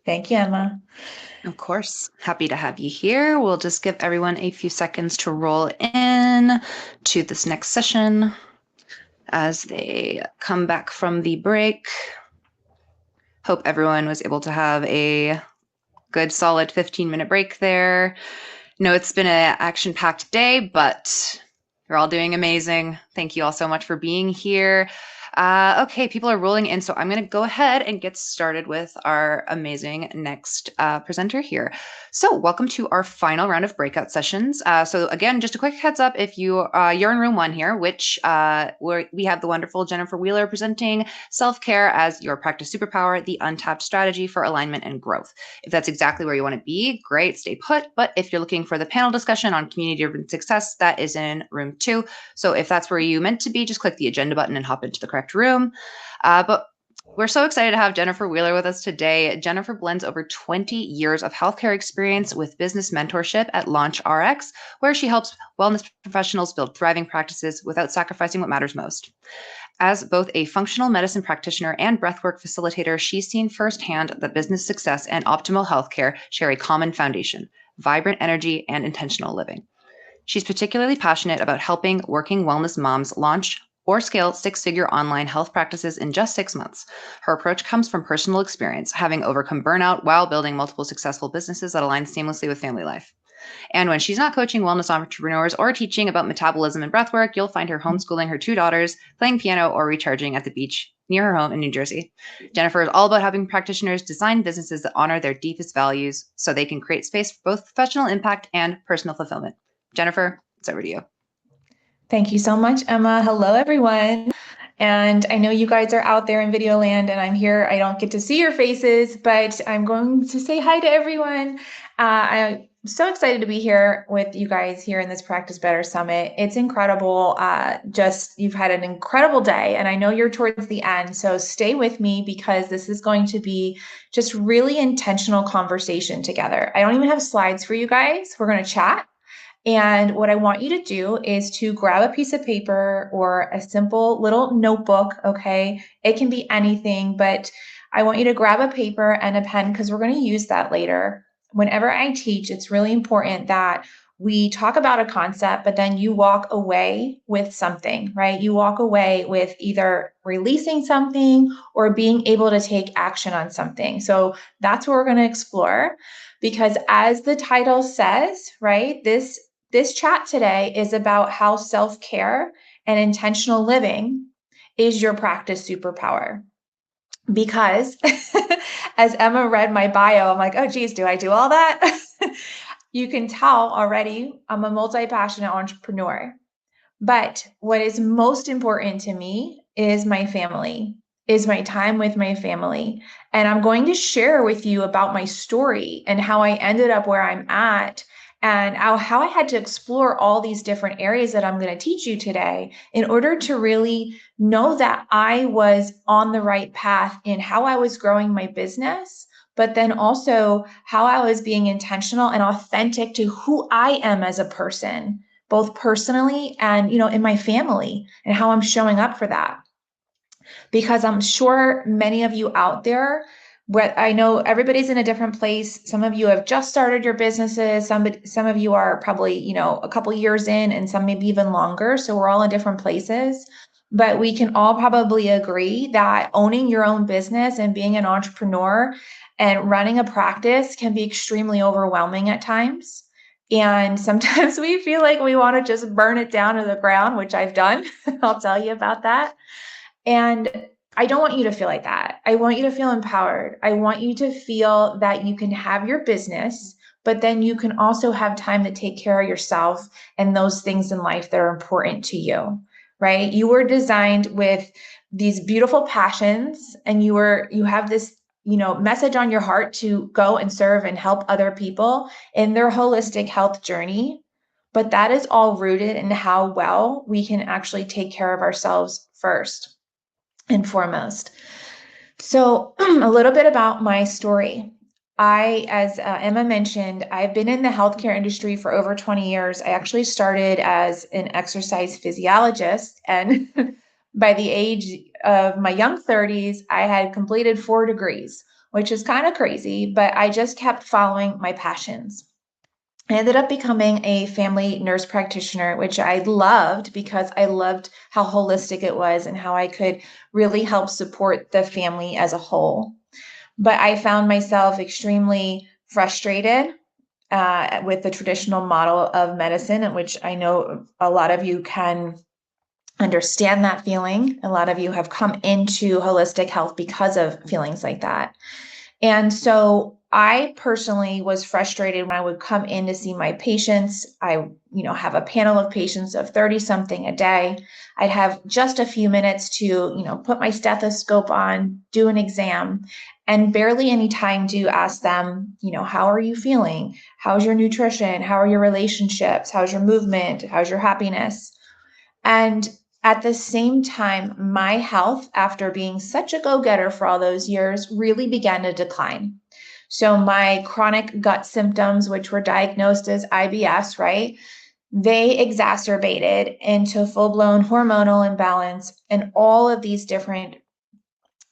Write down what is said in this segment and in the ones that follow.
Thank you, Emma. Of course. Happy to have you here. We'll just give everyone a few seconds to roll in to this next session as they come back from the break. Hope everyone was able to have a good solid 15-minute break there. No, it's been an action-packed day, but you're all doing amazing. Thank you all so much for being here. Okay, people are rolling in, so I'm going to go ahead and get started with our amazing next presenter here. So, welcome to our final round of breakout sessions. So, again, just a quick heads up: if you're in room one here, which we have the wonderful Jennifer Wheeler presenting self-care as your practice superpower, the untapped strategy for alignment and growth. If that's exactly where you want to be, great, stay put. But if you're looking for the panel discussion on community-driven success, that is in room 2. So if that's where you meant to be, just click the agenda button and hop into the correct room. But we're so excited to have Jennifer Wheeler with us today. Jennifer blends over 20 years of healthcare experience with business mentorship at LaunchRx, where she helps wellness professionals build thriving practices without sacrificing what matters most. As both a functional medicine practitioner and breathwork facilitator, she's seen firsthand that business success and optimal healthcare share a common foundation: vibrant energy and intentional living. She's particularly passionate about helping working wellness moms launch or scale six-figure online health practices in just 6 months. Her approach comes from personal experience, having overcome burnout while building multiple successful businesses that align seamlessly with family life. And when she's not coaching wellness entrepreneurs or teaching about metabolism and breathwork, you'll find her homeschooling her 2 daughters, playing piano, or recharging at the beach near her home in New Jersey. Jennifer is all about helping practitioners design businesses that honor their deepest values so they can create space for both professional impact and personal fulfillment. Jennifer, it's over to you. Thank you so much, Emma. Hello, everyone. And I know you guys are out there in video land, and I'm here. I don't get to see your faces, but I'm going to say hi to everyone. I'm so excited to be here with you guys here in this Practice Better Summit. It's incredible. You've had an incredible day, and I know you're towards the end. So stay with me because this is going to be just really intentional conversation together. I don't even have slides for you guys. We're going to chat. And what I want you to do is to grab a piece of paper or a simple little notebook, okay? It can be anything, but I want you to grab a paper and a pen because we're going to use that later. Whenever I teach, it's really important that we talk about a concept, but then you walk away with something, right? You walk away with either releasing something or being able to take action on something. So that's what we're going to explore because as the title says, right, this chat today is about how self-care and intentional living is your practice superpower. Because as Emma read my bio, I'm like, oh, geez, do I do all that? You can tell already I'm a multi-passionate entrepreneur. But what is most important to me is my family, is my time with my family. And I'm going to share with you about my story and how I ended up where I'm at and how I had to explore all these different areas that I'm going to teach you today in order to really know that I was on the right path in how I was growing my business, but then also how I was being intentional and authentic to who I am as a person, both personally and, in my family and how I'm showing up for that. Because I'm sure many of you out there, but I know everybody's in a different place. Some of you have just started your businesses. Some of you are probably, a couple years in and some maybe even longer. So we're all in different places. But we can all probably agree that owning your own business and being an entrepreneur and running a practice can be extremely overwhelming at times. And sometimes we feel like we want to just burn it down to the ground, which I've done. I'll tell you about that. And I don't want you to feel like that. I want you to feel empowered. I want you to feel that you can have your business, but then you can also have time to take care of yourself and those things in life that are important to you, right? You were designed with these beautiful passions and you have this, message on your heart to go and serve and help other people in their holistic health journey. But that is all rooted in how well we can actually take care of ourselves first and foremost. So, a little bit about my story. As Emma mentioned, I've been in the healthcare industry for over 20 years. I actually started as an exercise physiologist, and by the age of my young 30s, I had completed 4 degrees. which is kind of crazy, but I just kept following my passions. I ended up becoming a family nurse practitioner, which I loved because I loved how holistic it was and how I could really help support the family as a whole. But I found myself extremely frustrated with the traditional model of medicine, in which I know a lot of you can understand that feeling. A lot of you have come into holistic health because of feelings like that. And so I personally was frustrated when I would come in to see my patients. I, have a panel of patients of 30 something a day. I'd have just a few minutes to, put my stethoscope on, do an exam, and barely any time to ask them, how are you feeling? How's your nutrition? How are your relationships? How's your movement? How's your happiness? And at the same time, my health, after being such a go-getter for all those years, really began to decline. So my chronic gut symptoms, which were diagnosed as IBS, right? They exacerbated into full-blown hormonal imbalance and all of these different,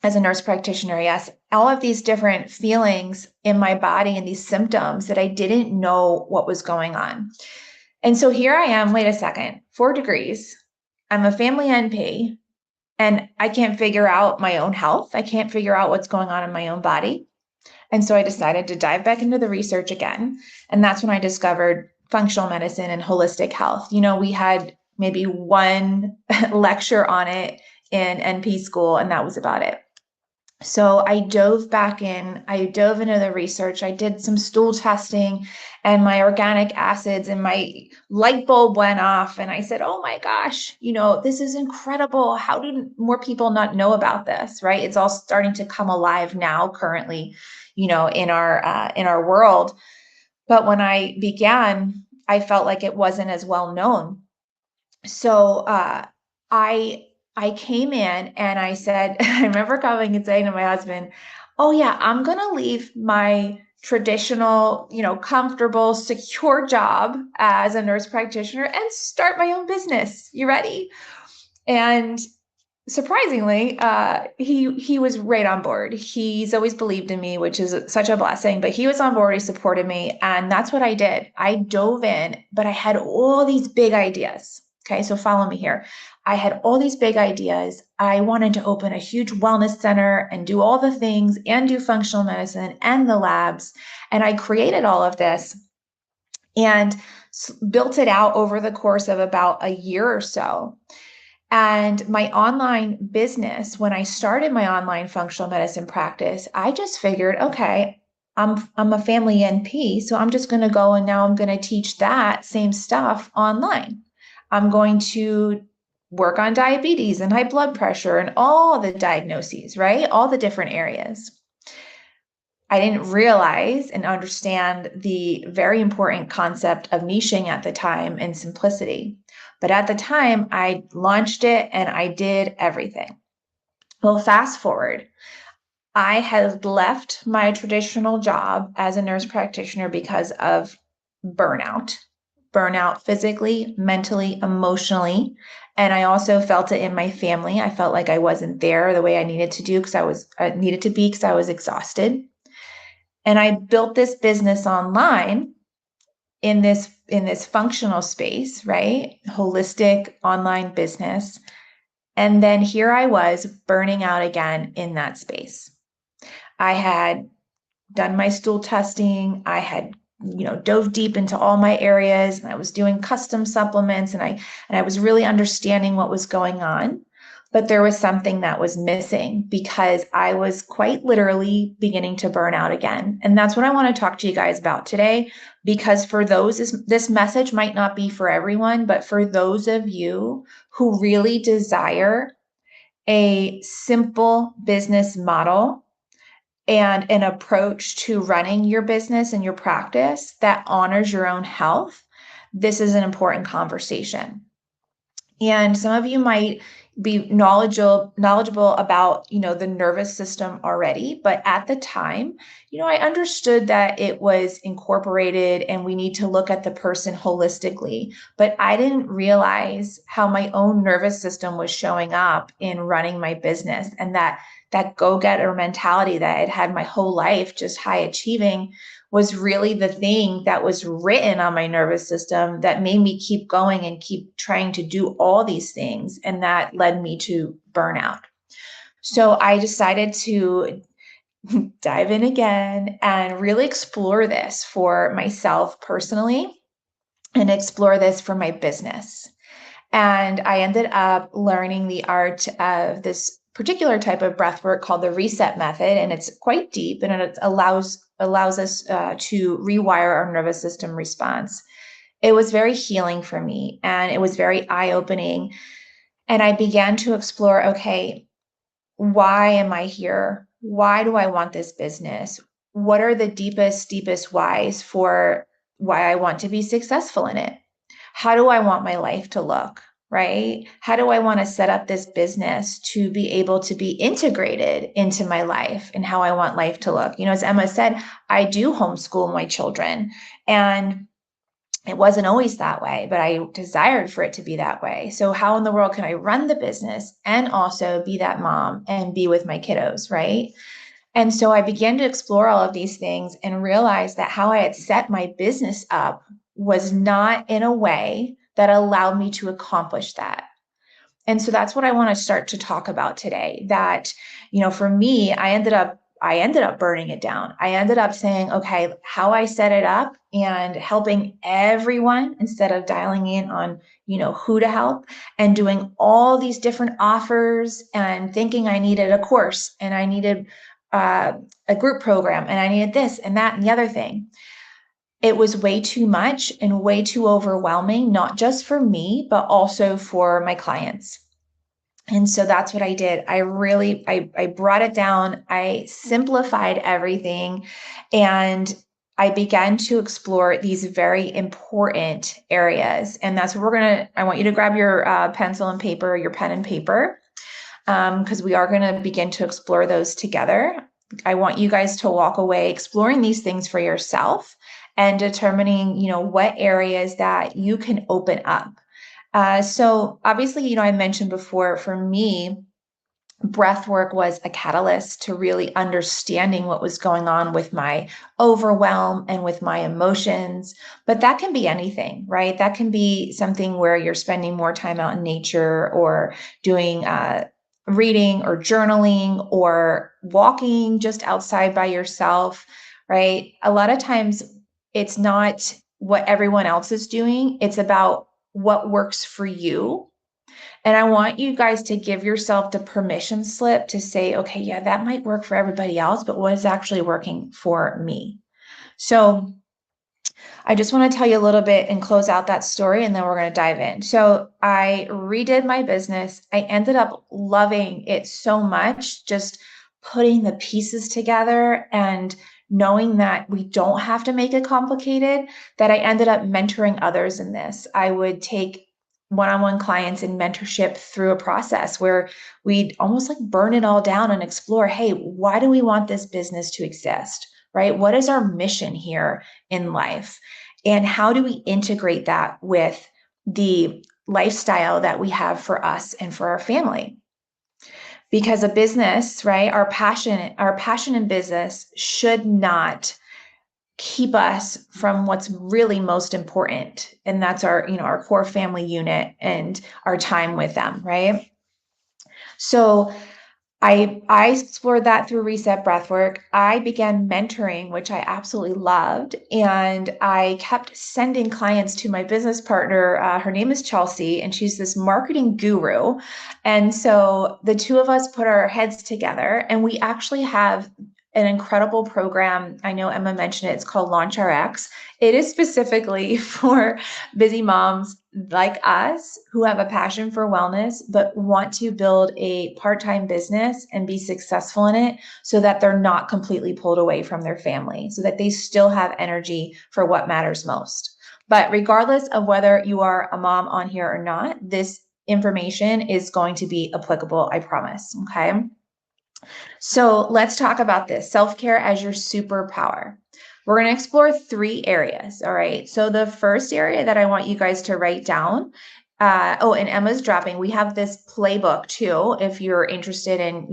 as a nurse practitioner, yes, all of these different feelings in my body and these symptoms that I didn't know what was going on. And so here I am, wait a second, 4 degrees. I'm a family NP and I can't figure out my own health. I can't figure out what's going on in my own body. And so I decided to dive back into the research again. And that's when I discovered functional medicine and holistic health. We had maybe one lecture on it in NP school, and that was about it. So I dove back in, I dove into the research, I did some stool testing and my organic acids, and my light bulb went off. And I said, oh my gosh, this is incredible. How did more people not know about this, right? It's all starting to come alive now currently, in our world. But when I began, I felt like it wasn't as well known. So I I came in and I said, I remember coming and saying to my husband, "Oh yeah, I'm gonna leave my traditional, comfortable, secure job as a nurse practitioner and start my own business. You ready?" And surprisingly, he was right on board. He's always believed in me, which is such a blessing, but he was on board, he supported me, and that's what I did. I dove in, but I had all these big ideas. Okay, so follow me here. I had all these big ideas. I wanted to open a huge wellness center and do all the things and do functional medicine and the labs. And I created all of this and built it out over the course of about a year or so. And my online business, when I started my online functional medicine practice, I just figured, okay, I'm a family NP, so I'm just going to go and now I'm going to teach that same stuff online. I'm going to work on diabetes and high blood pressure and all the diagnoses, right? All the different areas. I didn't realize and understand the very important concept of niching at the time and simplicity. But at the time, I launched it and I did everything. Well, fast forward, I had left my traditional job as a nurse practitioner because of burnout, burnout physically, mentally, emotionally. And I also felt it in my family. I felt like I wasn't there the way I needed to do because I needed to be because I was exhausted. And I built this business online in this functional space, right? Holistic online business. And then here I was burning out again in that space. I had done my stool testing. I had, dove deep into all my areas, and I was doing custom supplements, and I was really understanding what was going on. But there was something that was missing because I was quite literally beginning to burn out again. And that's what I want to talk to you guys about today, because for those, this message might not be for everyone, but for those of you who really desire a simple business model and an approach to running your business and your practice that honors your own health, this is an important conversation. And some of you might be knowledgeable about, the nervous system already, but at the time, I understood that it was incorporated and we need to look at the person holistically, but I didn't realize how my own nervous system was showing up in running my business, and that that go-getter mentality that I'd had my whole life, just high achieving, was really the thing that was written on my nervous system that made me keep going and keep trying to do all these things. And that led me to burnout. So I decided to dive in again and really explore this for myself personally and explore this for my business. And I ended up learning the art of this particular type of breath work called the reset method. And it's quite deep, and it allows us to rewire our nervous system response. It was very healing for me, and it was very eye-opening. And I began to explore, okay, why am I here? Why do I want this business? What are the deepest whys for why I want to be successful in it? How do I want my life to look? Right? How do I want to set up this business to be able to be integrated into my life and how I want life to look? As Emma said, I do homeschool my children, and it wasn't always that way, but I desired for it to be that way. So how in the world can I run the business and also be that mom and be with my kiddos, right? And so I began to explore all of these things and realize that how I had set my business up was not in a way that allowed me to accomplish that. And so that's what I want to start to talk about today. That, for me, I ended up burning it down. I ended up saying, okay, how I set it up and helping everyone instead of dialing in on, who to help, and doing all these different offers and thinking I needed a course and I needed a group program and I needed this and that and the other thing. It was way too much and way too overwhelming, not just for me, but also for my clients. And so that's what I did. I brought it down. I simplified everything, and I began to explore these very important areas. And that's what I want you to grab your pencil and paper, your pen and paper, because we are going to begin to explore those together. I want you guys to walk away exploring these things for yourself and determining, what areas that you can open up. So obviously, I mentioned before, for me, breath work was a catalyst to really understanding what was going on with my overwhelm and with my emotions. But that can be anything, right? That can be something where you're spending more time out in nature, or doing reading or journaling or walking just outside by yourself, right? A lot of times it's not what everyone else is doing, it's about what works for you. And I want you guys to give yourself the permission slip to say, okay, yeah, that might work for everybody else, but what is actually working for me? So I just want to tell you a little bit and close out that story, and then we're going to dive in. So I redid my business. I ended up loving it so much, just putting the pieces together and knowing that we don't have to make it complicated, that I ended up mentoring others in this. I would take one-on-one clients in mentorship through a process where we'd almost like burn it all down and explore, hey, why do we want this business to exist? Right? What is our mission here in life? And how do we integrate that with the lifestyle that we have for us and for our family? Because a business, right, our passion in business should not keep us from what's really most important. And that's our core family unit and our time with them, right? So I explored that through Reset Breathwork. I began mentoring, which I absolutely loved. And I kept sending clients to my business partner. Her name is Chelsea, and she's this marketing guru. And so the two of us put our heads together, and we actually have an incredible program. I know Emma mentioned it. It's called Launch RX. It is specifically for busy moms like us who have a passion for wellness, but want to build a part-time business and be successful in it so that they're not completely pulled away from their family, so that they still have energy for what matters most. But regardless of whether you are a mom on here or not, this information is going to be applicable, I promise. Okay. So let's talk about this self-care as your superpower. We're going to explore 3 areas. All right. So the first area that I want you guys to write down. And Emma's dropping. We have this playbook too, if you're interested in,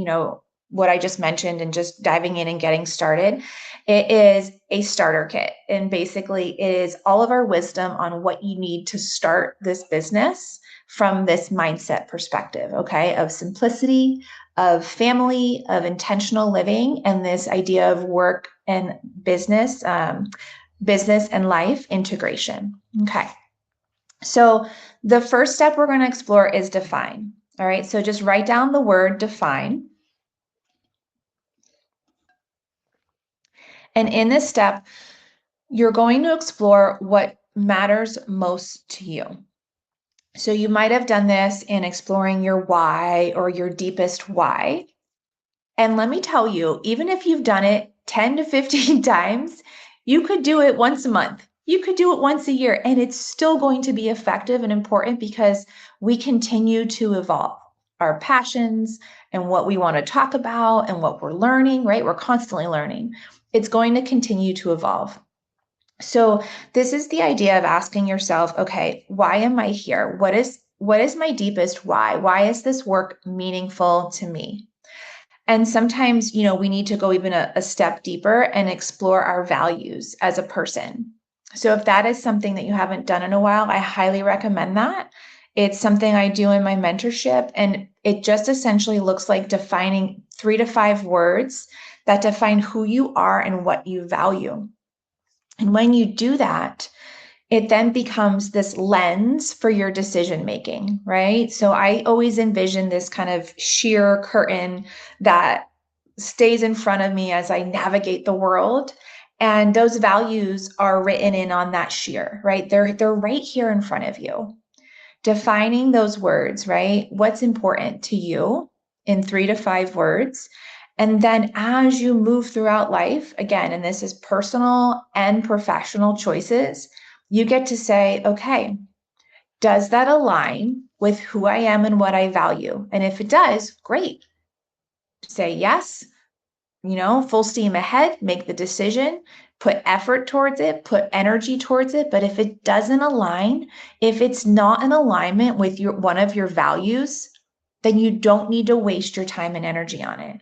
what I just mentioned and just diving in and getting started, it is a starter kit. And basically, it is all of our wisdom on what you need to start this business from this mindset perspective, okay, of simplicity, of family, of intentional living, and this idea of work and business, business and life integration. Okay. So the first step we're going to explore is define. All right. So just write down the word define. And in this step, you're going to explore what matters most to you. So you might have done this in exploring your why or your deepest why. And let me tell you, even if you've done it 10 to 15 times, you could do it once a month. You could do it once a year, and it's still going to be effective and important because we continue to evolve our passions and what we want to talk about and what we're learning, right? We're constantly learning. It's going to continue to evolve. So this is the idea of asking yourself, okay, why am I here? What is my deepest why? Why is this work meaningful to me? And sometimes, we need to go even a step deeper and explore our values as a person. So if that is something that you haven't done in a while, I highly recommend that. It's something I do in my mentorship, and it just essentially looks like defining 3 to 5 words that define who you are and what you value. And when you do that, it then becomes this lens for your decision making, right? So I always envision this kind of sheer curtain that stays in front of me as I navigate the world. And those values are written in on that sheer, right? They're right here in front of you. Defining those words, right? What's important to you in 3 to 5 words. And then as you move throughout life, again, and this is personal and professional choices, you get to say, okay, does that align with who I am and what I value? And if it does, great. Say yes, full steam ahead, make the decision, put effort towards it, put energy towards it. But if it doesn't align, if it's not in alignment with one of your values, then you don't need to waste your time and energy on it.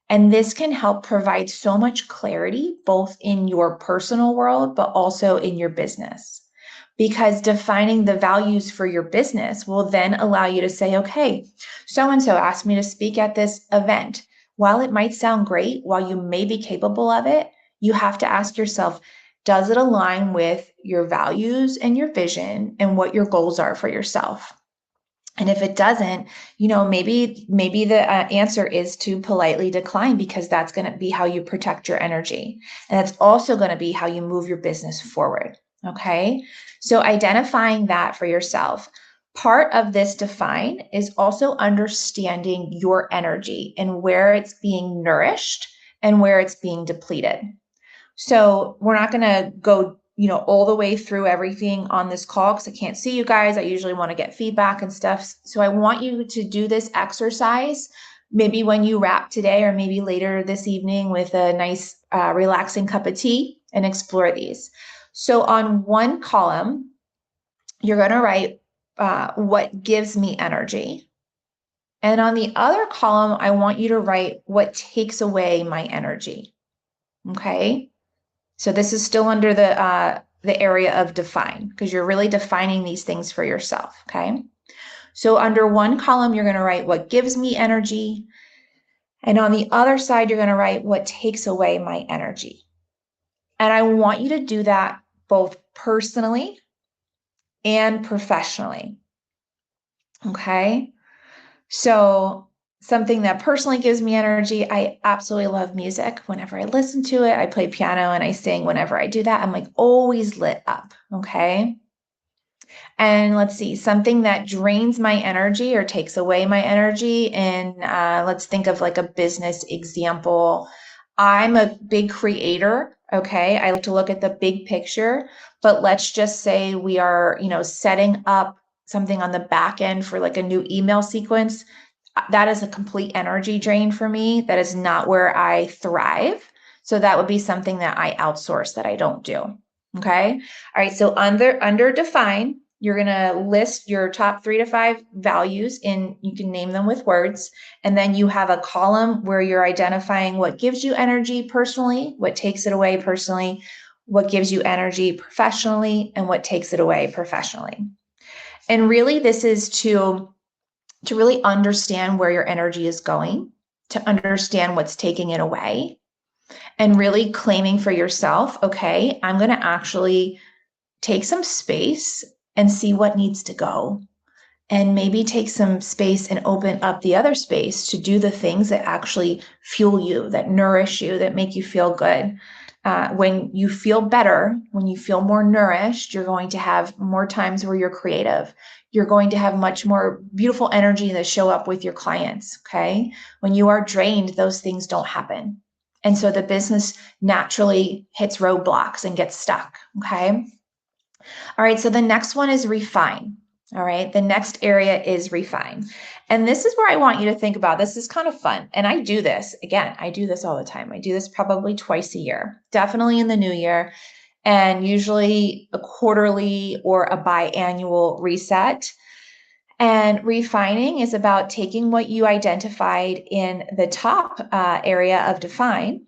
And this can help provide so much clarity, both in your personal world, but also in your business. Because defining the values for your business will then allow you to say, okay, so and so asked me to speak at this event. While it might sound great, while you may be capable of it, you have to ask yourself, does it align with your values and your vision and what your goals are for yourself? And if it doesn't, maybe the answer is to politely decline, because that's going to be how you protect your energy. And that's also going to be how you move your business forward. Okay. So identifying that for yourself. Part of this define is also understanding your energy and where it's being nourished and where it's being depleted. So we're not going to go, all the way through everything on this call because I can't see you guys. I usually want to get feedback and stuff. So I want you to do this exercise maybe when you wrap today, or maybe later this evening with a nice, relaxing cup of tea, and explore these. So on one column, you're going to write what gives me energy. And on the other column, I want you to write what takes away my energy. Okay. So this is still under the area of define, because you're really defining these things for yourself, okay? So under one column, you're going to write what gives me energy. And on the other side, you're going to write what takes away my energy. And I want you to do that both personally and professionally, okay? So something that personally gives me energy, I absolutely love music. Whenever I listen to it, I play piano and I sing. Whenever I do that, I'm like always lit up. Okay. And let's see, something that drains my energy or takes away my energy. And let's think of like a business example. I'm a big creator. Okay. I like to look at the big picture, but let's just say we are, setting up something on the back end for like a new email sequence. That is a complete energy drain for me. That is not where I thrive. So that would be something that I outsource, that I don't do. Okay. All right. So under define, You're going to list your top 3 to 5 values, and you can name them with words. And then you have a column where you're identifying what gives you energy personally, what takes it away personally, what gives you energy professionally, and what takes it away professionally. And really, this is to really understand where your energy is going, to understand what's taking it away, and really claiming for yourself, okay, I'm going to actually take some space and see what needs to go. And maybe take some space and open up the other space to do the things that actually fuel you, that nourish you, that make you feel good. When you feel better, when you feel more nourished, you're going to have more times where you're creative. You're going to have much more beautiful energy that show up with your clients. Okay. When you are drained, those things don't happen. And so the business naturally hits roadblocks and gets stuck. Okay. All right, so the next one is refine. All right, the next area is refine. And this is where I want you to think about. This is kind of fun. And I do this, again, I do this all the time. I do this probably twice a year, definitely in the new year, and usually a quarterly or a biannual reset. And refining is about taking what you identified in the top area of define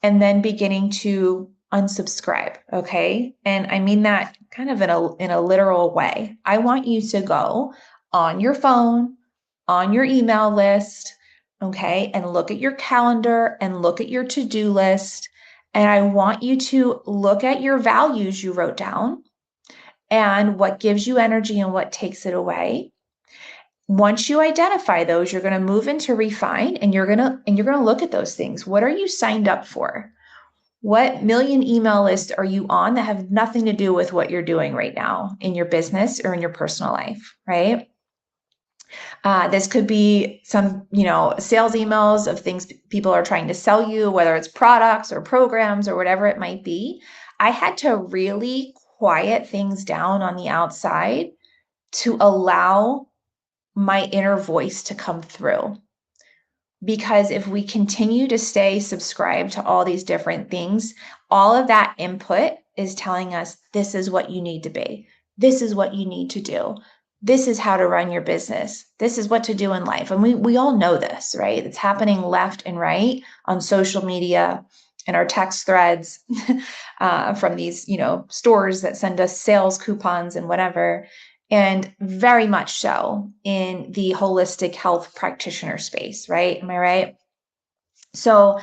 and then beginning to unsubscribe. Okay. And I mean that kind of in a literal way. I want you to go on your phone, on your email list, okay, and look at your calendar and look at your to-do list. And I want you to look at your values you wrote down and what gives you energy and what takes it away. Once you identify those, you're going to move into refine, and you're going to look at those things. What are you signed up for? What million email lists are you on that have nothing to do with what you're doing right now in your business or in your personal life, right? This could be some, sales emails of things people are trying to sell you, whether it's products or programs or whatever it might be. I had to really quiet things down on the outside to allow my inner voice to come through. Because if we continue to stay subscribed to all these different things, all of that input is telling us this is what you need to be. This is what you need to do. This is how to run your business. This is what to do in life. And we all know this, right? It's happening left and right on social media and our text threads from these, stores that send us sales coupons and whatever. And very much so in the holistic health practitioner space, right? Am I right? So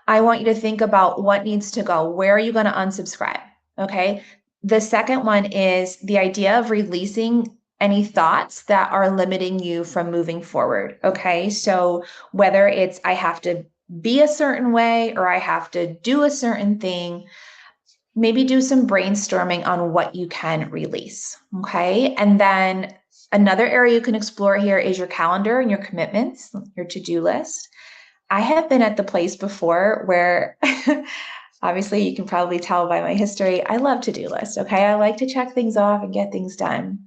I want you to think about what needs to go. Where are you going to unsubscribe? Okay. The second one is the idea of releasing any thoughts that are limiting you from moving forward. Okay. So whether it's I have to be a certain way or I have to do a certain thing, maybe do some brainstorming on what you can release. Okay. And then another area you can explore here is your calendar and your commitments, your to-do list. I have been at the place before where obviously you can probably tell by my history, I love to-do lists. Okay. I like to check things off and get things done.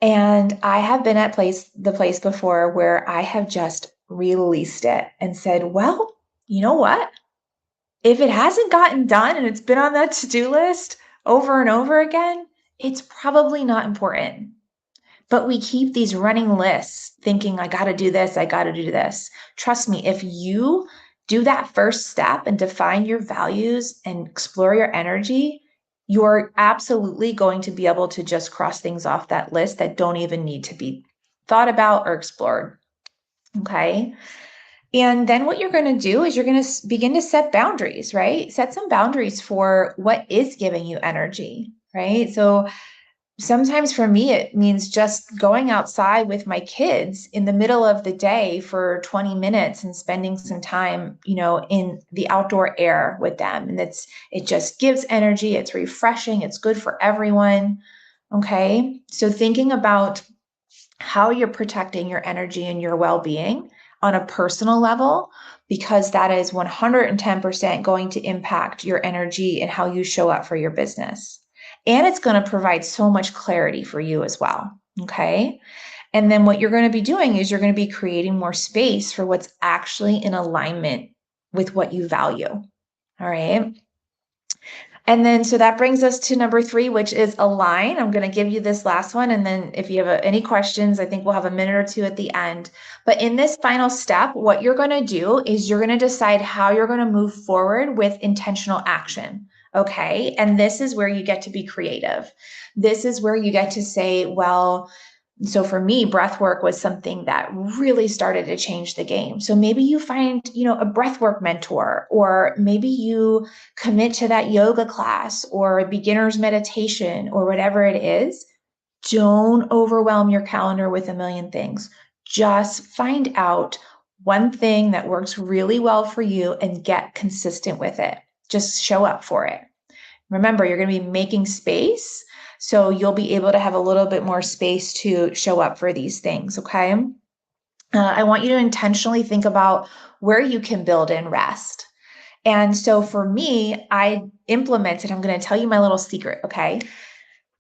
And I have been at the place before where I have just released it and said, well, you know what? If it hasn't gotten done and it's been on that to-do list over and over again, it's probably not important. But we keep these running lists thinking, I got to do this, I got to do this. Trust me, if you do that first step and define your values and explore your energy, you're absolutely going to be able to just cross things off that list that don't even need to be thought about or explored. Okay. And then what you're going to do is you're going to begin to set boundaries, right? Set some boundaries for what is giving you energy, right? So sometimes for me, it means just going outside with my kids in the middle of the day for 20 minutes and spending some time, in the outdoor air with them. And it just gives energy. It's refreshing. It's good for everyone. Okay. So thinking about how you're protecting your energy and your well-being on a personal level, because that is 110% going to impact your energy and how you show up for your business. And it's going to provide so much clarity for you as well. Okay. And then what you're going to be doing is you're going to be creating more space for what's actually in alignment with what you value. All right. And then, so that brings us to number 3, which is align. I'm going to give you this last one. And then if you have any questions, I think we'll have a minute or two at the end. But in this final step, what you're going to do is you're going to decide how you're going to move forward with intentional action. Okay. And this is where you get to be creative. This is where you get to say, well, so for me, breath work was something that really started to change the game. So maybe you find, a breath work mentor, or maybe you commit to that yoga class or a beginner's meditation or whatever it is. Don't overwhelm your calendar with a million things. Just find out one thing that works really well for you and get consistent with it. Just show up for it. Remember, you're going to be making space, so you'll be able to have a little bit more space to show up for these things, okay? I want you to intentionally think about where you can build in rest. And so for me, I implemented, I'm going to tell you my little secret, okay?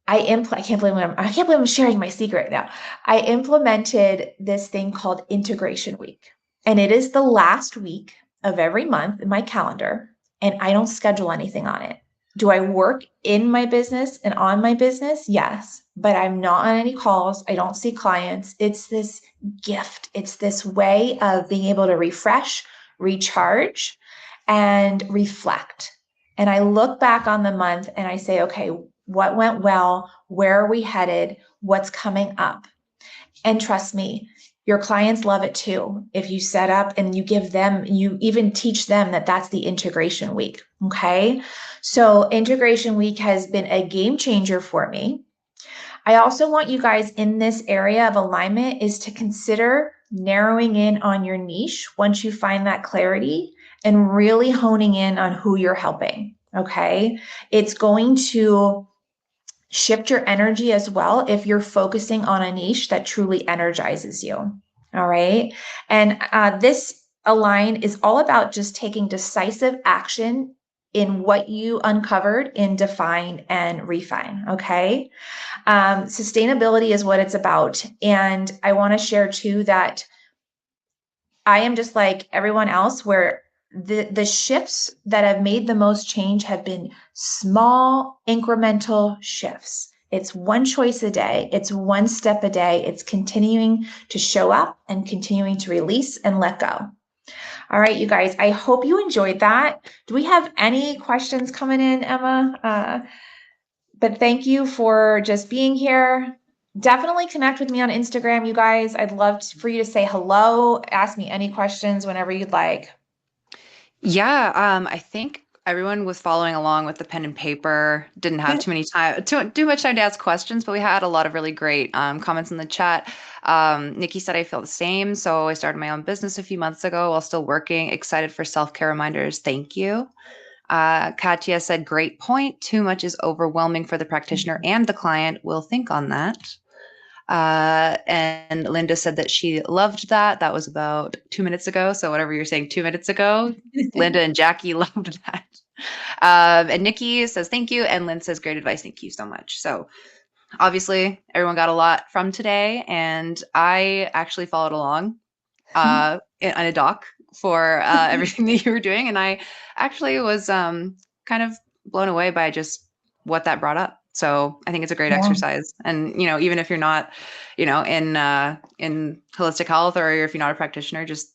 I can't believe I'm sharing my secret now. I implemented this thing called Integration Week. And it is the last week of every month in my calendar, and I don't schedule anything on it. Do I work in my business and on my business? Yes, but I'm not on any calls. I don't see clients. It's this gift. It's this way of being able to refresh, recharge, and reflect. And I look back on the month and I say, okay, what went well? Where are we headed? What's coming up? And trust me, your clients love it too. If you set up and you give them, you even teach them that that's the integration week. Okay. So integration week has been a game changer for me. I also want you guys in this area of alignment is to consider narrowing in on your niche once you find that clarity and really honing in on who you're helping. Okay. It's going to shift your energy as well if you're focusing on a niche that truly energizes you. All right. And this align is all about just taking decisive action in what you uncovered in define and refine. Okay. Sustainability is what it's about. And I want to share too that I am just like everyone else, where the shifts that have made the most change have been small incremental shifts. It's one choice a day. It's one step a day. It's continuing to show up and continuing to release and let go. All right, you guys, I hope you enjoyed that. Do we have any questions coming in, Emma? But thank you for just being here. Definitely connect with me on Instagram, you guys. I'd love for you to say hello, ask me any questions whenever you'd like. Yeah, I think everyone was following along with the pen and paper. Didn't have too much time to ask questions, but we had a lot of really great comments in the chat. Nikki said I feel the same, so I started my own business a few months ago while still working. Excited for self-care reminders. Thank you. Katya said, great point. Too much is overwhelming for the practitioner and the client. We'll think on that. And Linda said that she loved that. That was about 2 minutes ago. So whatever you're saying 2 minutes ago, Linda and Jackie loved that. And Nikki says, thank you. And Lynn says, great advice. Thank you so much. So obviously everyone got a lot from today. And I actually followed along on a doc for everything that you were doing. And I actually was kind of blown away by just what that brought up. So I think it's a great Yeah, exercise. And, even if you're not, in holistic health, or if you're not a practitioner, just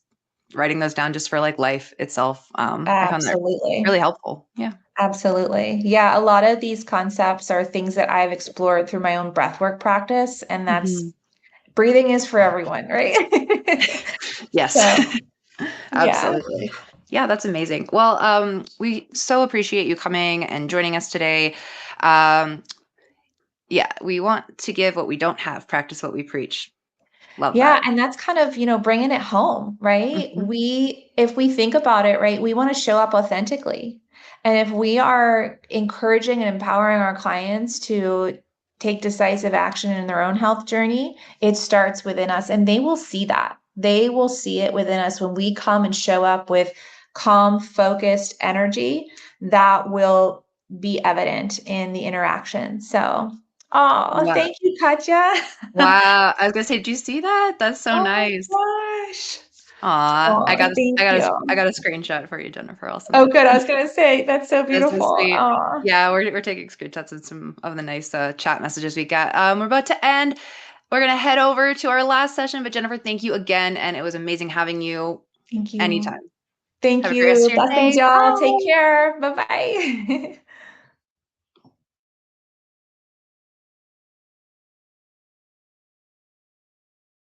writing those down just for like life itself. I found that absolutely. really helpful. Yeah. Absolutely. Yeah, a lot of these concepts are things that I've explored through my own breathwork practice, and that's Mhm. breathing is for everyone, right? Yes. So, yeah. Absolutely. Yeah, that's amazing. Well, we so appreciate you coming and joining us today. Um, yeah, we want to give what we don't have, practice what we preach. Love Yeah, that. and that's kind of, bringing it home, right? Mhm. If we think about it, right, we want to show up authentically. And if we are encouraging and empowering our clients to take decisive action in their own health journey, it starts within us, and they will see that. They will see it within us when we come and show up with calm, focused energy that will be evident in the interaction. So, oh, Love thank you, Katja. Wow. I was gonna say, do you see that? That's so Oh nice. my gosh. Aw, Oh, thank you. I got a screenshot for you, Jennifer. I'll send Oh, it good. over. I was gonna say that's so That's so beautiful. sweet. Oh, Yeah, we're taking screenshots of some of the nice chat messages we got. We're about to end. We're gonna head over to our last session, but Jennifer, thank you again, and it was amazing having you thank you. anytime. Thank Have a great rest you. of your Blessings, day. y'all. Take Bye. care. Bye bye.